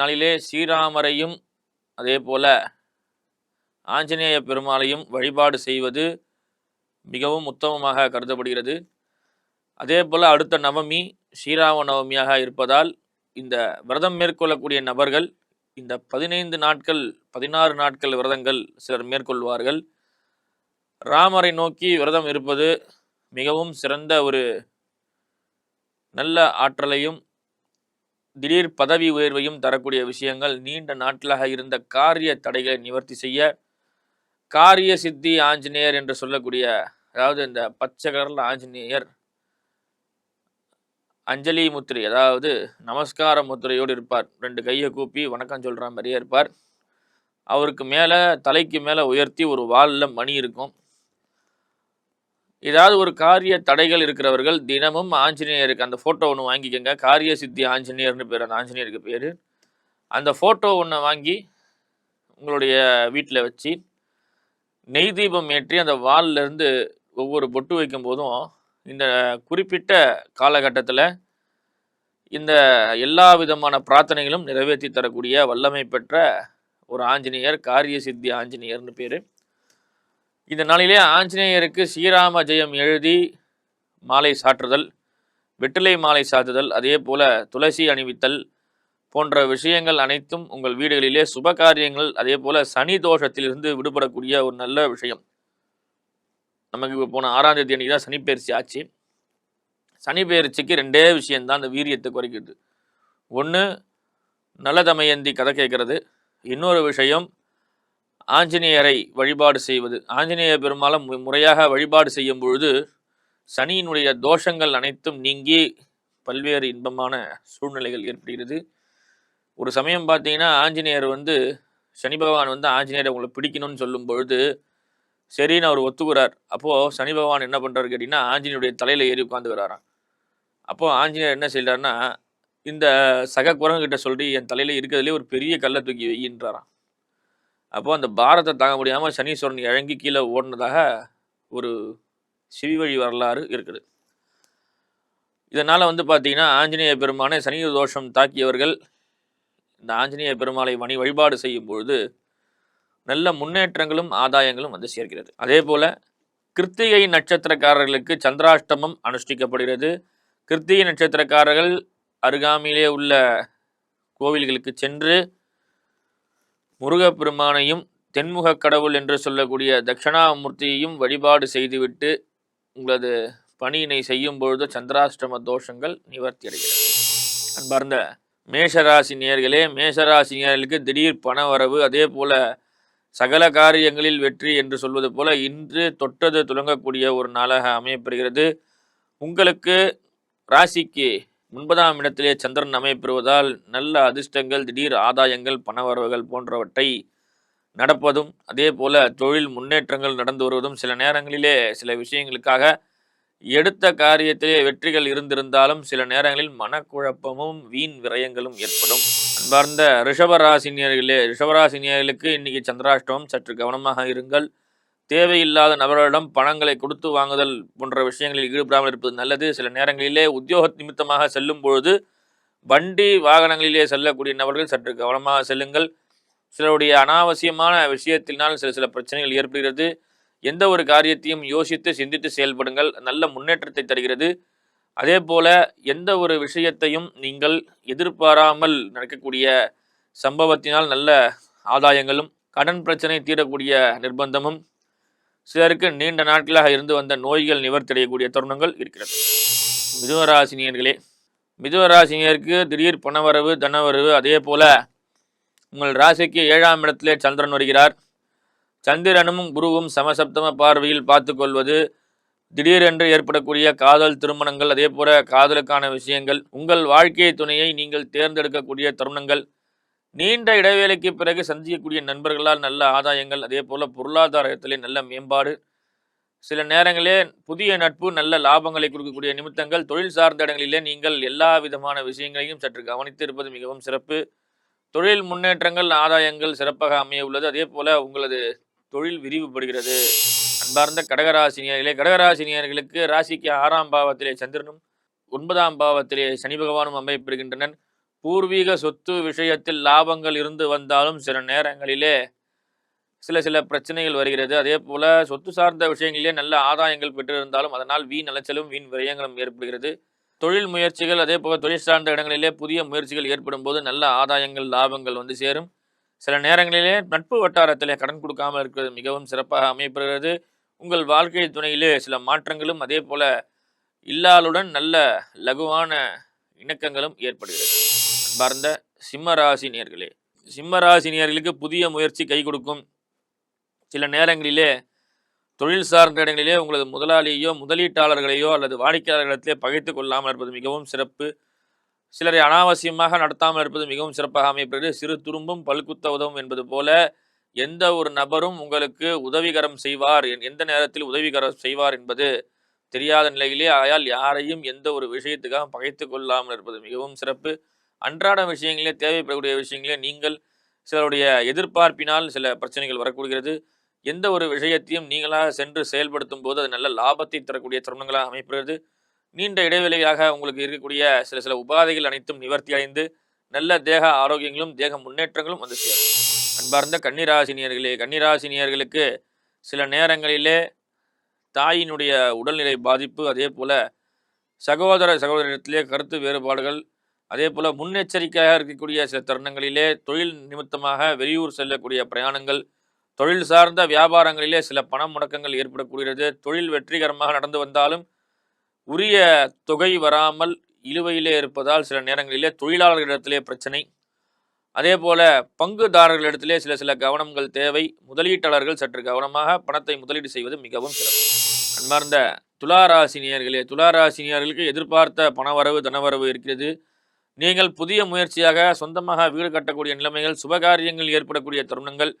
நாளிலே ஸ்ரீராமரையும் அதே போல ஆஞ்சநேய பெருமாளையும் வழிபாடு செய்வது மிகவும் உத்தமமாக கருதப்படுகிறது. அதே போல் அடுத்த நவமி ஸ்ரீராம நவமியாக இருப்பதால் இந்த விரதம் மேற்கொள்ளக்கூடிய நபர்கள் இந்த 15 நாட்கள் 16 நாட்கள் விரதங்கள் சிலர் மேற்கொள்வார்கள். ராமரை நோக்கி விரதம் இருப்பது மிகவும் சிறந்த ஒரு நல்ல ஆற்றலையும் திடீர் பதவி உயர்வையும் தரக்கூடிய விஷயங்கள். நீண்ட நாட்களாக இருந்த காரிய தடைகளை நிவர்த்தி செய்ய காரிய சித்தி ஆஞ்சநேயர் என்று சொல்லக்கூடிய, அதாவது இந்த பச்சை கலர்ல ஆஞ்சநேயர் அஞ்சலி முத்திரை, அதாவது நமஸ்கார முத்திரையோடு இருப்பார். 2 கையை கூப்பி வணக்கம் சொல்ற மாதிரியே இருப்பார். அவருக்கு மேலே தலைக்கு மேலே உயர்த்தி ஒரு வாலில் மணி இருக்கும். ஏதாவது ஒரு காரிய தடைகள் இருக்கிறவர்கள் தினமும் ஆஞ்சநேயருக்கு அந்த ஃபோட்டோ ஒன்று வாங்கிக்கோங்க. காரிய சித்தி ஆஞ்சநேயர்னு பேர் அந்த ஆஞ்சநேயருக்கு பேர். அந்த ஃபோட்டோ ஒன்று வாங்கி உங்களுடைய வீட்டில் வச்சு நெய் தீபம் ஏற்றி அந்த வால்லேருந்து ஒவ்வொரு பொட்டு வைக்கும் போதும் இந்த குறிப்பிட்ட காலகட்டத்தில் இந்த எல்லா விதமான பிரார்த்தனைகளும் நிறைவேற்றி தரக்கூடிய வல்லமை பெற்ற ஒரு ஆஞ்சநேயர் காரிய சித்தி ஆஞ்சநேயர்னு பேர். இந்த நாளிலே ஆஞ்சநேயருக்கு ஸ்ரீராம ஜெயம் எழுதி மாலை சாற்றுதல், வெற்றிலை மாலை சாத்துதல், அதே போல துளசி அணிவித்தல் போன்ற விஷயங்கள் அனைத்தும் உங்கள் வீடுகளிலே சுப காரியங்கள், அதே போல சனி தோஷத்திலிருந்து விடுபடக்கூடிய ஒரு நல்ல விஷயம். நமக்கு இப்போ போன 6ஆம் தேதி அன்றைக்கி தான் சனிப்பெயர்ச்சி ஆச்சு. சனிப்பெயர்ச்சிக்கு 2 விஷயம்தான் அந்த வீரியத்தை குறைக்கிறது. ஒன்று நல்ல தமயந்தி கதை கேட்கறது, இன்னொரு விஷயம் ஆஞ்சநேயரை வழிபாடு செய்வது. ஆஞ்சநேய பெருமாளை முறையாக வழிபாடு செய்யும் பொழுது சனியினுடைய தோஷங்கள் அனைத்தும் நீங்கி பல்வேறு இன்பமான சூழ்நிலைகள் ஏற்படுகிறது. ஒரு சமயம் பார்த்தீங்கன்னா ஆஞ்சநேயர் சனி பகவான் ஆஞ்சநேயரை உங்களை பிடிக்கணும்னு சொல்லும் பொழுது சரின்னு அவர் ஒத்துக்கிறார். அப்போது சனி பகவான் என்ன பண்ணுறாரு கேட்டிங்கன்னா, ஆஞ்சநேயருடைய தலையில் ஏறி உட்காந்துக்கிறாராம். அப்போது ஆஞ்சநேயர் என்ன செய்கிறாருன்னா, இந்த சக குரங்குகிட்ட சொல்லி என் தலையில் இருக்கிறதுலே ஒரு பெரிய கல்லை தூக்கி வையின்றாராம். அப்போது அந்த பாரத்தை தாங்க முடியாமல் சனீஸ்வரன் இறங்கி கீழே ஓடினதாக ஒரு சிவிவழி வரலாறு இருக்குது. இதனால் பார்த்தீங்கன்னா ஆஞ்சநேய பெருமானை சனி தோஷம் தாக்கியவர்கள் இந்த ஆஞ்சநேய பெருமாளை வழிபாடு செய்யும் பொழுது நல்ல முன்னேற்றங்களும் ஆதாயங்களும் சேர்க்கிறது. அதே போல் கிருத்திகை நட்சத்திரக்காரர்களுக்கு சந்திராஷ்டமம் அனுஷ்டிக்கப்படுகிறது. கிருத்திகை நட்சத்திரக்காரர்கள் அருகாமையிலே உள்ள கோவில்களுக்கு சென்று முருகப்பெருமானையும் தென்முக கடவுள் என்று சொல்லக்கூடிய தட்சிணாமூர்த்தியையும் வழிபாடு செய்துவிட்டு உங்களது பணியினை செய்யும் பொழுது சந்திராஷ்டம தோஷங்கள் நிவர்த்தி அடைகிறது. அன்பார்ந்த மேஷராசி நேயர்களே, மேஷராசி நேயர்களுக்கு திடீர் பண வரவு, அதே போல சகல காரியங்களில் வெற்றி என்று சொல்வது போல இன்று தொட்டது துலங்கக்கூடிய ஒரு நாளாக அமையப்படுகிறது. உங்களுக்கு ராசிக்கு 9ஆம் இடத்திலே சந்திரன் அமைப்பெறுவதால் நல்ல அதிர்ஷ்டங்கள், திடீர் ஆதாயங்கள், பணவரவுகள் போன்றவற்றை நடப்பதும், அதே போல தொழில் முன்னேற்றங்கள் நடந்து வருவதும், சில நேரங்களிலே சில விஷயங்களுக்காக எடுத்த காரியத்திலே வெற்றிகள் இருந்திருந்தாலும் சில நேரங்களில் மனக்குழப்பமும் வீண் விரயங்களும் ஏற்படும். அன்பார்ந்த ரிஷபராசினியர்களுக்கு இன்னைக்கு சந்திராஷ்டமம், சற்று கவனமாக இருங்கள். தேவையில்லாத நபர்களிடம் பணங்களை கொடுத்து வாங்குதல் போன்ற விஷயங்களில் ஈடுபடாமல் இருப்பது நல்லது. சில நேரங்களிலே உத்தியோக நிமித்தமாக செல்லும் பொழுது வண்டி வாகனங்களிலே செல்லக்கூடிய நபர்கள் சற்று கவனமாக செல்லுங்கள். சிலருடைய அனாவசியமான விஷயத்தினால் சில பிரச்சனைகள் ஏற்படுகிறது. எந்த ஒரு காரியத்தையும் யோசித்து சிந்தித்து செயல்படுங்கள், நல்ல முன்னேற்றத்தை தருகிறது. அதே போல எந்த ஒரு விஷயத்தையும் நீங்கள் எதிர்பாராமல் நடக்கக்கூடிய சம்பவத்தினால் நல்ல ஆதாயங்களும், கடன் பிரச்சனை தீரக்கூடிய நிர்பந்தமும், சிலருக்கு நீண்ட நாட்களாக இருந்து வந்த நோய்கள் நிவர்த்தி அடையக்கூடிய தருணங்கள் இருக்கிறது. மிதுனராசினியர்களே, மிதுனராசினியருக்கு திடீர் பணவரவு, தனவரவு, அதே போல உங்கள் ராசிக்கு 7ஆம் இடத்திலே சந்திரன் வருகிறார். சந்திரனும் குருவும் சமசப்தம பார்வையில் பார்த்து கொள்வது திடீரென்று ஏற்படக்கூடிய காதல் திருமணங்கள், அதே போல காதலுக்கான விஷயங்கள், உங்கள் வாழ்க்கை துணையை நீங்கள் தேர்ந்தெடுக்கக்கூடிய தருணங்கள், நீண்ட இடைவேளைக்கு பிறகு சந்திக்கக்கூடிய நண்பர்களால் நல்ல ஆதாயங்கள், அதே போல பொருளாதாரத்திலே நல்ல மேம்பாடு, சில நேரங்களே புதிய நட்பு நல்ல லாபங்களை கொடுக்கக்கூடிய நிமித்தங்கள், தொழில் சார்ந்த இடங்களிலே நீங்கள் எல்லா விதமான விஷயங்களையும் சற்று கவனித்து இருப்பது மிகவும் சிறப்பு. தொழில் முன்னேற்றங்கள், ஆதாயங்கள் சிறப்பாக அமைய உள்ளது. அதே போல உங்களது தொழில் விரிவுபடுகிறது. அன்பார்ந்த கடகராசினியர்களே, கடகராசினியர்களுக்கு ராசிக்கு 6ஆம் பாவத்திலே சந்திரனும் 9ஆம் பாவத்திலே சனி பகவானும் அமையப்பெறுகின்றனர். பூர்வீக சொத்து விஷயத்தில் லாபங்கள் இருந்து வந்தாலும் சில நேரங்களிலே சில சில பிரச்சனைகள் வருகிறது. அதே போல சொத்து சார்ந்த விஷயங்களிலே நல்ல ஆதாயங்கள் பெற்றிருந்தாலும் அதனால் வீண் அலைச்சலும் வீண் விரயங்களும் ஏற்படுகிறது. தொழில் முயற்சிகள் அதே போல தொழில் சார்ந்த இடங்களிலே புதிய முயற்சிகள் ஏற்படும் போது நல்ல ஆதாயங்கள் லாபங்கள் வந்து சேரும். சில நேரங்களிலே நட்பு வட்டாரத்திலே கடன் கொடுக்காமல் இருக்கிறது மிகவும் சிறப்பாக அமையப்படுகிறது. உங்கள் வாழ்க்கை துணையிலே சில மாற்றங்களும் அதே போல இல்லாளுடன் நல்ல லகுவான இணக்கங்களும் ஏற்படுகிறது. அன்பார்ந்த சிம்மராசி நேர்களே, சிம்மராசி நேர்களுக்கு புதிய முயற்சி கை கொடுக்கும். சில நேரங்களிலே தொழில் சார்ந்த இடங்களிலே உங்களது முதலாளியோ முதலீட்டாளர்களையோ அல்லது வாடிக்கையாளர்களிடத்திலே பகைத்து கொள்ளாமல் இருப்பது மிகவும் சிறப்பு. சிலரை அனாவசியமாக நடத்தாமல் இருப்பது மிகவும் சிறப்பாக அமையப்படுகிறது. சிறு துரும்பும் பல்குத்த உதவும் என்பது போல எந்த ஒரு நபரும் உங்களுக்கு உதவிகரம் செய்வார், எந்த நேரத்தில் உதவிகரம் செய்வார் என்பது தெரியாத நிலையிலே ஆயால் யாரையும் எந்த ஒரு விஷயத்துக்காக பகைத்து கொள்ளாமல் இருப்பது மிகவும் சிறப்பு. அன்றாட விஷயங்களிலே தேவைப்படக்கூடிய விஷயங்களே நீங்கள் சிலருடைய எதிர்பார்ப்பினால் சில பிரச்சனைகள் வரக்கூடியது. எந்த ஒரு விஷயத்தையும் நீங்களாக சென்று செயல்படுத்தும் போது அது நல்ல லாபத்தை தரக்கூடிய தருணங்களாக அமைப்படுகிறது. நீண்ட இடைவெளியாக உங்களுக்கு இருக்கக்கூடிய சில சில உபாதைகள் அனைத்தும் நிவர்த்தி அடைந்து நல்ல தேக ஆரோக்கியங்களும் தேக முன்னேற்றங்களும் வந்து சேரும். அன்பார்ந்த கன்னிராசினியர்களே, கன்னிராசினியர்களுக்கு சில நேரங்களிலே தாயினுடைய உடல்நிலை பாதிப்பு, அதே போல சகோதரத்திலே கருத்து வேறுபாடுகள், அதே போல முன்னெச்சரிக்கையாக இருக்கக்கூடிய சில தருணங்களிலே தொழில் நிமித்தமாக வெளியூர் செல்லக்கூடிய பிரயாணங்கள், தொழில் சார்ந்த வியாபாரங்களிலே சில பண முடக்கங்கள் ஏற்படக்கூடியது. தொழில் வெற்றிகரமாக நடந்து வந்தாலும் உரிய தொகை வராமல் இழுவையிலே இருப்பதால் சில நேரங்களிலே தொழிலாளர்களிடத்திலே பிரச்சனை. அதே போல பங்குதாரர்களிடத்திலே சில சில கவனங்கள் தேவை. முதலீட்டாளர்கள் சற்று கவனமாக பணத்தை முதலீடு செய்வது மிகவும் சிறப்பு. அன்பார்ந்த துளாராசினியர்களே, துளாராசினியர்களுக்கு எதிர்பார்த்த பணவரவு தனவரவு இருக்கிறது. நீங்கள் புதிய முயற்சியாக சொந்தமாக வீடு கட்டக்கூடிய நிலைமைகள், சுபகாரியங்கள் ஏற்படக்கூடிய தருணங்கள்,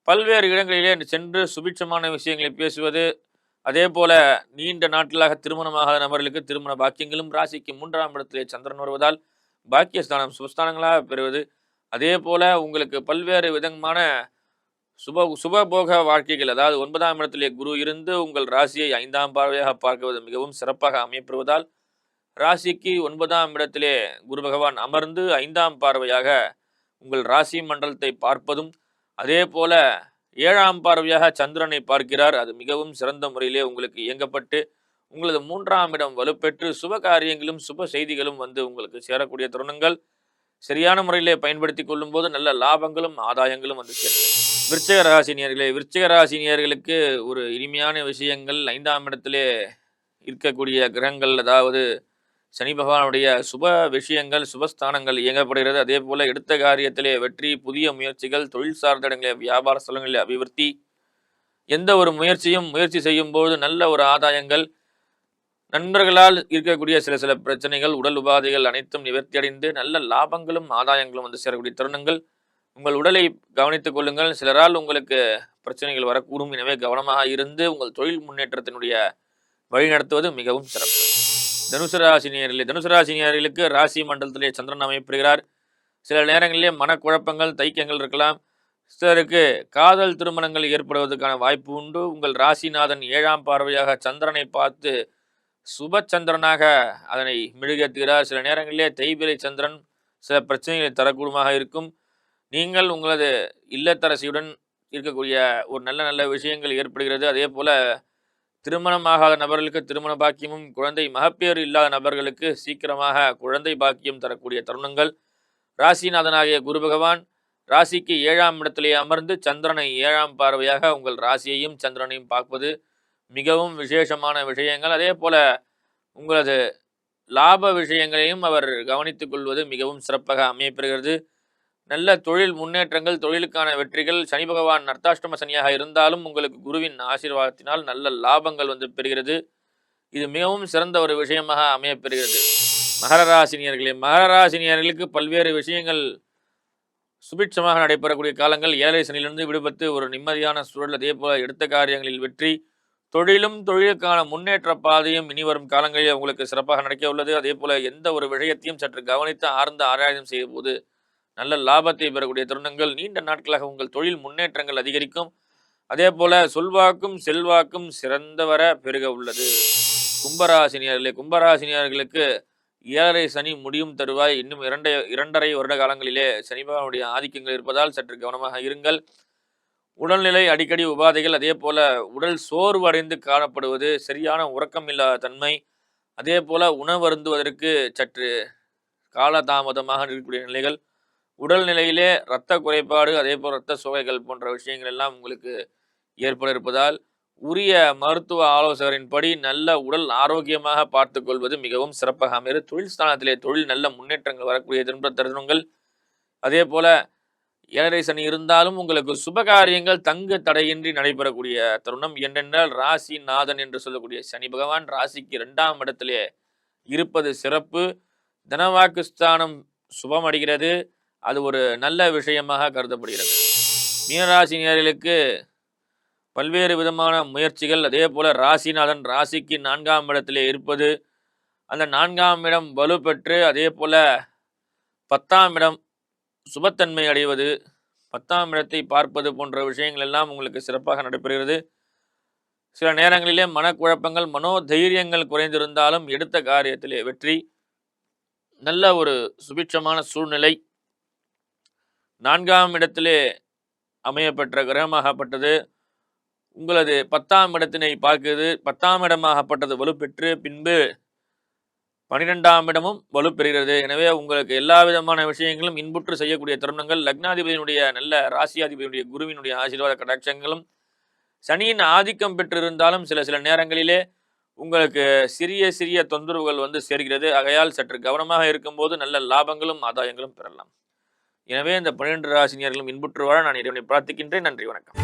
பல்வேறு இடங்களிலே சென்று சுபிட்சமான விஷயங்களை பேசுவது, அதே போல நீண்ட நாட்களாக திருமணமாகாத நபர்களுக்கு திருமண பாக்கியங்களும், ராசிக்கு 3ஆம் இடத்திலே சந்திரன் வருவதால் பாக்கியஸ்தானம் சுபஸ்தானங்களாக பெறுவது, அதே போல உங்களுக்கு பல்வேறு விதமான சுபபோக வாழ்க்கைகள், அதாவது 9ஆம் இடத்திலே குரு இருந்து உங்கள் ராசியை 5ஆம் பார்வையாக பார்க்குவது மிகவும் சிறப்பாக அமையப்படுவதால் ராசிக்கு 9ஆம் இடத்திலே குரு பகவான் அமர்ந்து 5ஆம் பார்வையாக உங்கள் ராசி மண்டலத்தை பார்ப்பதும், அதே போல 7ஆம் பார்வையாக சந்திரனை பார்க்கிறார். அது மிகவும் சிறந்த முறையிலே உங்களுக்கு இயங்கப்பட்டு உங்களது 3ஆம் இடம் வலுப்பெற்று சுப காரியங்களும் சுப செய்திகளும் வந்து உங்களுக்கு சேரக்கூடிய தருணங்கள். சரியான முறையிலே பயன்படுத்தி கொள்ளும் போது நல்ல லாபங்களும் ஆதாயங்களும் வந்து சேர்ந்தது. விருச்சிக ராசினியர்களே, விருச்சிக ராசினியர்களுக்கு ஒரு இனிமையான விஷயங்கள் 5ஆம் இடத்திலே இருக்கக்கூடிய கிரகங்கள், அதாவது சனி பகவானுடைய சுப விஷயங்கள் சுபஸ்தானங்கள் இயங்கப்படுகிறது. அதே போல எடுத்த காரியத்திலே வெற்றி, புதிய முயற்சிகள், தொழில் சார்ந்த இடங்களிலே வியாபார ஸ்தலங்களிலே அபிவிருத்தி, எந்த ஒரு முயற்சி செய்யும் போது நல்ல ஒரு ஆதாயங்கள், நண்பர்களால் இருக்கக்கூடிய சில சில பிரச்சனைகள், உடல் உபாதைகள் அனைத்தும் நிவர்த்தி அடைந்து நல்ல லாபங்களும் ஆதாயங்களும் வந்து சேரக்கூடிய தருணங்கள். உங்கள் உடலை கவனித்துக் கொள்ளுங்கள். சிலரால் உங்களுக்கு பிரச்சனைகள் வரக்கூடும். எனவே கவனமாக இருந்து உங்கள் தொழில் முன்னேற்றத்தினுடைய வழி நடத்துவது மிகவும் சிறப்பு. தனுசு ராசினியர்களே, தனுசு ராசினியர்களுக்கு ராசி மண்டலத்திலே சந்திரன் அமையப்படுகிறார். சில நேரங்களிலே மனக்குழப்பங்கள் தைக்கங்கள் இருக்கலாம். சிலருக்கு காதல் திருமணங்கள் ஏற்படுவதற்கான வாய்ப்பு உண்டு. உங்கள் ராசிநாதன் 7ஆம் பார்வையாக சந்திரனை பார்த்து சுப சந்திரனாக அதனை மெழுகேற்றுகிறார். சில நேரங்களிலே தேய்பிரை சந்திரன் சில பிரச்சனைகளை தரக்கூடமாக இருக்கும். நீங்கள் உங்களது இல்லத்தரசியுடன் இருக்கக்கூடிய ஒரு நல்ல நல்ல விஷயங்கள் ஏற்படுகிறது. அதே போல திருமணமாகாத நபர்களுக்கு திருமண பாக்கியமும், குழந்தை மகப்பேறு இல்லாத நபர்களுக்கு சீக்கிரமாக குழந்தை பாக்கியம் தரக்கூடிய தருணங்கள். ராசிநாதனாகிய குரு பகவான் ராசிக்கு 7ஆம் இடத்திலே அமர்ந்து சந்திரனை 7ஆம் பார்வையாக உங்கள் ராசியையும் சந்திரனையும் பார்ப்பது மிகவும் விசேஷமான விஷயங்கள். அதே போல உங்களது லாப விஷயங்களையும் அவர் கவனித்துக் கொள்வது மிகவும் சிறப்பாக அமையப்பெறுகிறது. நல்ல தொழில் முன்னேற்றங்கள், தொழிலுக்கான வெற்றிகள். சனி பகவான் அர்த்தாஷ்டம சனியாக இருந்தாலும் உங்களுக்கு குருவின் ஆசீர்வாதத்தினால் நல்ல லாபங்கள் வந்து பெறுகிறது. இது மிகவும் சிறந்த ஒரு விஷயமாக அமையப்பெறுகிறது. மகர ராசினியர்களே, மகர ராசினியர்களுக்கு பல்வேறு விஷயங்கள் சுபிட்சமாக நடைபெறக்கூடிய காலங்கள். 7 சனியிலிருந்து விடுபட்டு ஒரு நிம்மதியான சூழல், அதே போல எடுத்த காரியங்களில் வெற்றி, தொழிலும் தொழிலுக்கான முன்னேற்ற பாதையும் இனி வரும் காலங்களில் உங்களுக்கு சிறப்பாக நடக்க உள்ளது. அதே போல எந்த ஒரு விஷயத்தையும் சற்று கவனித்து ஆர்ந்த ஆராயம் செய்யும் போது நல்ல லாபத்தை பெறக்கூடிய தருணங்கள். நீண்ட நாட்களாக உங்கள் தொழில் முன்னேற்றங்கள் அதிகரிக்கும். அதே போல சொல்வாக்கும் செல்வாக்கும் சிறந்தவர பெருக உள்ளது. கும்பராசினியர்களே, கும்பராசினியர்களுக்கு 7.5 சனி முடியும் தருவாய். இன்னும் 2.5 வருட காலங்களிலே சனி பகவானுடைய ஆதிக்கங்கள் இருப்பதால் சற்று கவனமாக இருங்கள். உடல்நிலை அடிக்கடி உபாதைகள், அதே போல உடல் சோர்வடைந்து காணப்படுவது, சரியான உறக்கம் இல்லாத தன்மை, அதே போல உணவருந்துவதற்கு சற்று காலதாமதமாக இருக்கக்கூடிய நிலைகள், உடல்நிலையிலே இரத்த குறைபாடு, அதே போல் இரத்த சோகைகள் போன்ற விஷயங்கள் எல்லாம் உங்களுக்கு ஏற்பட இருப்பதால் உரிய மருத்துவ ஆலோசகரின்படி நல்ல உடல் ஆரோக்கியமாக பார்த்துக் கொள்வது மிகவும் சிறப்பாக அமைகிறது. தொழில் ஸ்தானத்திலே தொழில் நல்ல முன்னேற்றங்கள் வரக்கூடிய தருணங்கள். அதே போல 7.5 சனி இருந்தாலும் உங்களுக்கு சுபகாரியங்கள் தங்கு தடையின்றி நடைபெறக்கூடிய தருணம். என்னென்றால் ராசி நாதன் என்று சொல்லக்கூடிய சனி பகவான் ராசிக்கு 2ஆம் இடத்திலே இருப்பது சிறப்பு. தனவாக்கு ஸ்தானம் சுபமடைகிறது. அது ஒரு நல்ல விஷயமாக கருதப்படுகிறது. மீனராசி நேயர்களுக்கு பல்வேறு விதமான முயற்சிகள், அதே போல ராசிநாதன் ராசிக்கு 4ஆம் இடத்திலே இருப்பது, அந்த 4ஆம் இடம் வலுப்பெற்று அதே போல 10ஆம் இடம் சுபத்தன்மை அடைவது, 10ஆம் இடத்தை பார்ப்பது போன்ற விஷயங்கள் எல்லாம் உங்களுக்கு சிறப்பாக நடைபெறுகிறது. சில நேரங்களிலே மனக்குழப்பங்கள், மனோதைரியங்கள் குறைந்திருந்தாலும் எடுத்த காரியத்திலே வெற்றி, நல்ல ஒரு சுபிட்சமான சூழ்நிலை. 4ஆம் இடத்திலே அமையப்பெற்ற கிரகமாகப்பட்டது உங்களது 10ஆம் இடத்தினை பார்க்கிறது. 10ஆம் இடமாகப்பட்டது வலுப்பெற்று பின்பு 12ஆம் இடமும் வலுப்பெறுகிறது. எனவே உங்களுக்கு எல்லா விதமான விஷயங்களும் இன்புற்று செய்யக்கூடிய தருணங்கள். லக்னாதிபதியினுடைய நல்ல ராசியாதிபதியுடைய குருவினுடைய ஆசீர்வாத கடாட்சங்களும், சனியின் ஆதிக்கம் பெற்றிருந்தாலும் சில நேரங்களிலே உங்களுக்கு சிறிய சிறிய தொந்தரவுகள் வந்து சேர்கிறது. ஆகையால் சற்று கவனமாக இருக்கும்போது நல்ல லாபங்களும் ஆதாயங்களும் பெறலாம். எனவே இந்த 12 ராசினியர்களும் இன்புற்று வாழ நான் இறைவனை பிரார்த்திக்கின்றேன். நன்றி, வணக்கம்.